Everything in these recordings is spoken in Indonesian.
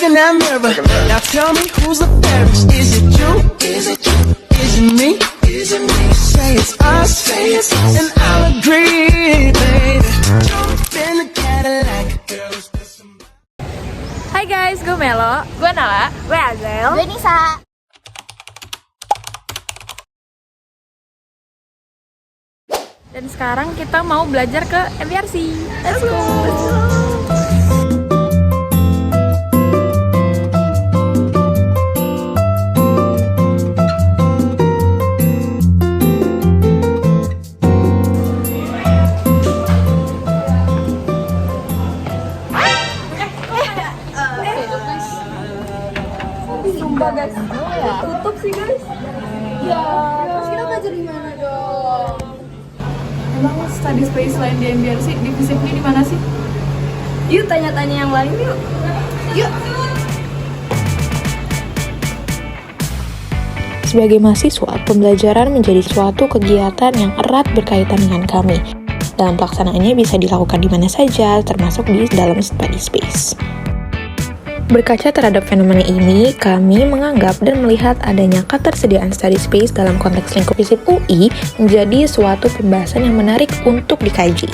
in that mirror. Now tell me who's the fairest? Is it you? Is it you? Is it me? Is it me? Say it's us, and I'll agree, baby. Jump in the Cadillac, girl. Hai guys, gue Melo, gue Nala, gue Azel, Gue Nisa. dan sekarang kita mau belajar ke MBRC. Let's go. Sumpah guys, tutup sih guys. Ya, terus kita belajar di mana dong? Emang study space lain di MBRC, di FISIP ini di mana sih? Yuk tanya-tanya yang lain yuk. Yuk. Sebagai mahasiswa, pembelajaran menjadi suatu kegiatan yang erat berkaitan dengan kami. Dalam pelaksanaannya bisa dilakukan di mana saja, termasuk di dalam study space. Berkaca terhadap fenomena ini, kami menganggap dan melihat adanya ketersediaan study space dalam konteks lingkup FISIP UI menjadi suatu pembahasan yang menarik untuk dikaji.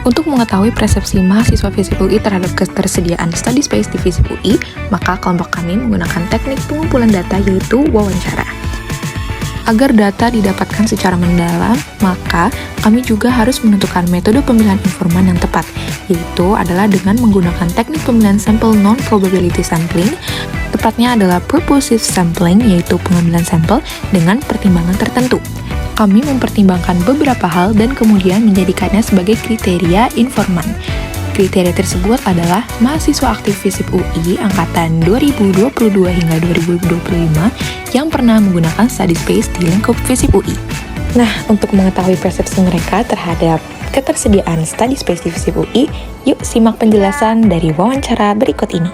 Untuk mengetahui persepsi mahasiswa FISIP UI terhadap ketersediaan study space di FISIP UI, maka kelompok kami menggunakan teknik pengumpulan data yaitu wawancara. Agar data didapatkan secara mendalam, maka kami juga harus menentukan metode pemilihan informan yang tepat, yaitu adalah dengan menggunakan teknik pemilihan sampel non-probability sampling, tepatnya adalah purposive sampling, yaitu pengambilan sampel dengan pertimbangan tertentu. Kami mempertimbangkan beberapa hal dan kemudian menjadikannya sebagai kriteria informan. Kriteria tersebut adalah mahasiswa aktif FISIP UI angkatan 2022 hingga 2025 yang pernah menggunakan study space di lingkup FISIP UI. Nah, untuk mengetahui persepsi mereka terhadap ketersediaan study space di FISIP UI, yuk simak penjelasan dari wawancara berikut ini.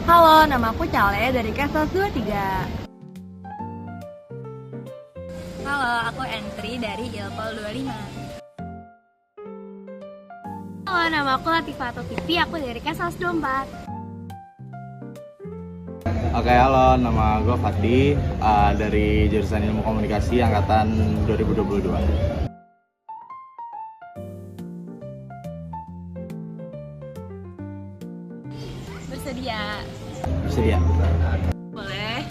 Halo, nama aku Cale dari Kelas 23. Halo, aku Entry dari Ilpol 25. Halo, nama aku Latifah Tipi, aku dari Kelas 24. Oke, halo, nama gue Fadli dari jurusan Ilmu Komunikasi angkatan 2022. Bersedia? Bersedia. Boleh.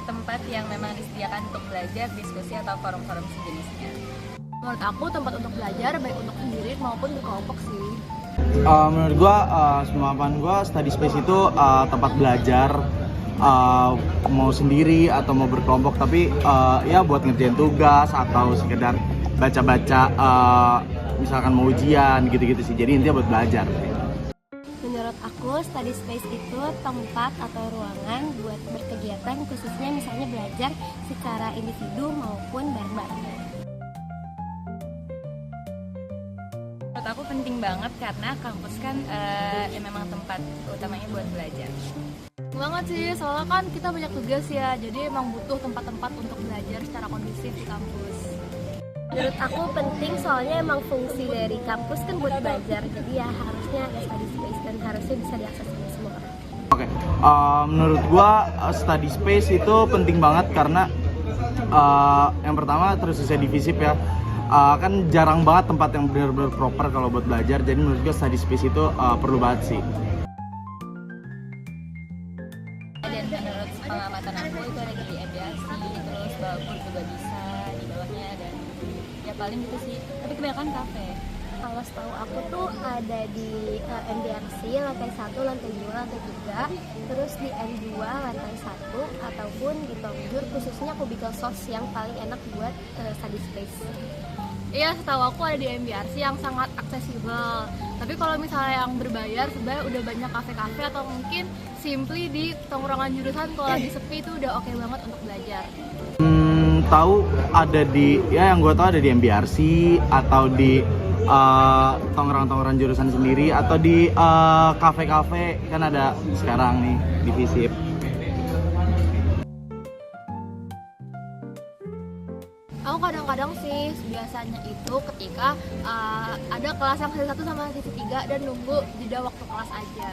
Tempat yang memang disediakan untuk belajar, diskusi atau forum-forum sejenisnya. Menurut aku tempat untuk belajar baik untuk sendiri maupun berkelompok sih. Menurut gue, semampan gue, study space itu tempat belajar mau sendiri atau mau berkelompok, tapi ya buat ngerjain tugas atau sekedar baca-baca, misalkan mau ujian gitu-gitu sih. Jadi intinya buat belajar. Menurut aku, study space itu tempat atau ruangan buat berkegiatan, khususnya misalnya belajar secara individu maupun bareng-bareng. Menurut aku penting banget karena kampus kan memang tempat utamanya buat belajar. Banget sih, soalnya kan kita banyak tugas ya, jadi emang butuh tempat-tempat untuk belajar secara kondusif di kampus. Menurut aku penting soalnya emang fungsi dari kampus kan buat belajar, jadi ya harusnya ada study space dan harusnya bisa diakses oleh semua orang. Oke, menurut gua study space itu penting banget karena yang pertama terkhususnya di FISIP ya, kan jarang banget tempat yang benar-benar proper kalau buat belajar. Jadi menurut gua study space itu perlu banget sih. Dan menurut pengamatan aku itu ada di MBRC, terus Balpur juga bisa di bawahnya, dan ya paling gitu sih, tapi kebanyakan kafe. Kalau setahu aku tuh ada di MBRC lantai 1, lantai 2, lantai 3, terus di M2 lantai 1, ataupun di Tongjur khususnya kubikel sos yang paling enak buat study space. Iya, setahu aku ada di MBRC yang sangat aksesibel. Tapi kalau misalnya yang berbayar, sebenarnya udah banyak kafe-kafe atau mungkin simply di tongkrongan jurusan kalau lagi sepi itu udah oke banget untuk belajar. tahu ada di MBRC atau di tongkrong-tongkrong jurusan sendiri atau di kafe-kafe kan ada sekarang nih di FISIP. Aku kadang-kadang sih biasanya itu ketika ada kelas yang sesi 1 sama sesi 3 dan nunggu jeda waktu kelas aja.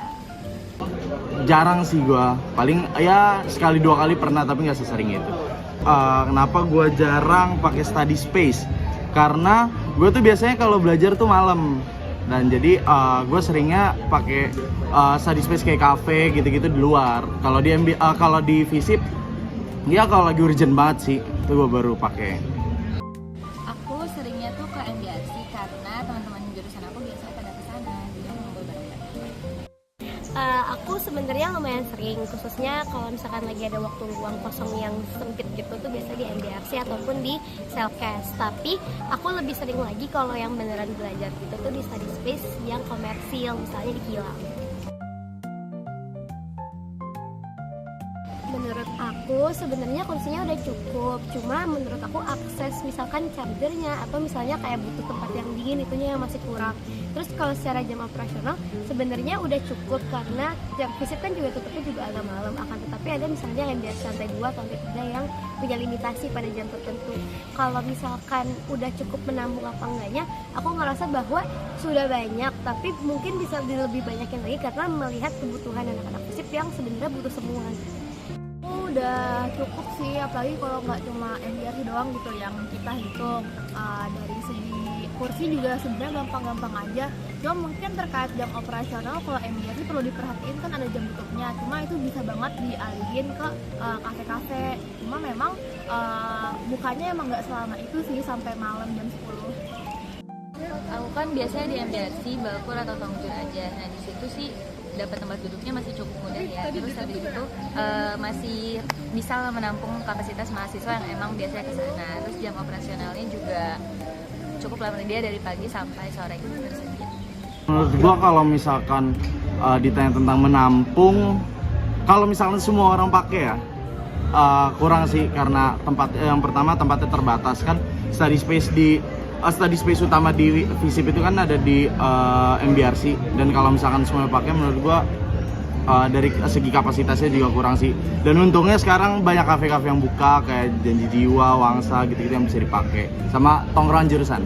Jarang sih gua, paling ya sekali 2 kali pernah tapi nggak sesering itu. Kenapa gua jarang pakai study space? Karena gue tuh biasanya kalau belajar tuh malam, dan jadi gue seringnya pakai study space kayak cafe gitu-gitu di luar. Kalau di FISIP ya kalau lagi urgent banget sih itu gue baru pakai. Aku seringnya tuh ke MBRC karena teman-teman jurusan aku biasanya pada kesana, jadi ngumpul bareng-bareng. Aku sebenarnya lumayan sering, khususnya kalau misalkan lagi ada waktu luang kosong yang sempit gitu tuh biasa di MBRC ataupun di Selfcast. Tapi aku lebih sering lagi kalau yang beneran belajar gitu tuh di study space yang komersil, misalnya di Kilang. Menurut aku sebenarnya kursinya udah cukup, cuma menurut aku akses misalkan chargernya atau misalnya kayak butuh tempat yang dingin itunya yang masih kurang. Terus kalau secara jam operasional sebenarnya udah cukup karena jam FISIP kan juga tutupnya juga agak malam, akan tetapi ada misalnya yang biasa lantai 2 atau lantai 3 yang punya limitasi pada jam tertentu. Kalau misalkan udah cukup menampung apa enggaknya, aku ngerasa bahwa sudah banyak, tapi mungkin bisa lebih banyakin lagi karena melihat kebutuhan anak-anak FISIP yang sebenarnya butuh semua. Udah cukup sih, apalagi kalau nggak cuma MBRC doang gitu yang kita hitung. Dari segi kursi juga sebenarnya gampang-gampang aja, cuma mungkin terkait jam operasional kalau MBRC perlu diperhatiin kan ada jam tutupnya, cuma itu bisa banget dialihin ke kafe-kafe. Cuma memang bukanya emang nggak selama itu sih, sampai malam jam 10. Aku kan biasanya di MBRC balkon atau tongjur aja. Nah di situ sih dapat tempat duduknya masih cukup mudah ya. Terus habis itu masih bisa menampung kapasitas mahasiswa yang emang biasanya ke sana. Terus jam operasionalnya juga cukup lama, dia dari pagi sampai sore gitu tersedia. Menurut gua kalau misalkan ditanya tentang menampung, kalau misalkan semua orang pakai ya kurang sih, karena yang pertama tempatnya terbatas kan. Study space utama di FISIP itu kan ada di MBRC, dan kalau misalkan semuanya pakai menurut gua dari segi kapasitasnya juga kurang sih. Dan untungnya sekarang banyak kafe-kafe yang buka kayak Janji Jiwa, Wangsa gitu-gitu yang bisa dipakai sama tongkrongan jurusan.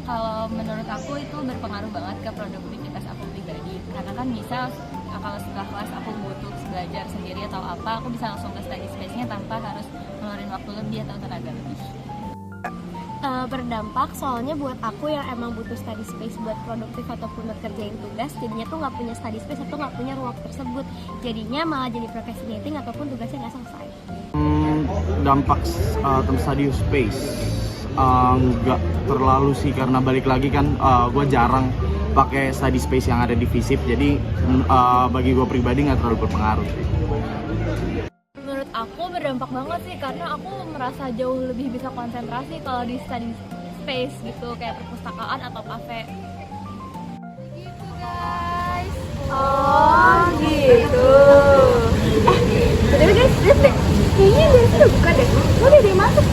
Kalau menurut aku itu berpengaruh banget ke produktivitas aku pribadi, karena kan misal kalau setelah kelas aku butuh belajar sendiri atau apa, aku bisa langsung ke study space-nya tanpa harus ngeluarin waktu lebih atau tenaga lebih. Berdampak, soalnya buat aku yang emang butuh study space buat produktif ataupun buat kerjain tugas, jadinya tuh nggak punya study space atau nggak punya ruang tersebut, jadinya malah jadi procrastinating ataupun tugasnya nggak selesai. Dampak study space nggak terlalu sih, karena balik lagi kan gue jarang pakai study space yang ada di FISIP, jadi bagi gue pribadi nggak terlalu berpengaruh sih. Menurut aku berdampak banget sih, karena aku merasa jauh lebih bisa konsentrasi kalau di study space gitu, kayak perpustakaan atau kafe. Gitu guys. Oh gitu. Tapi guys, lihat deh, kayaknya dia sudah buka deh. Udah dia masuk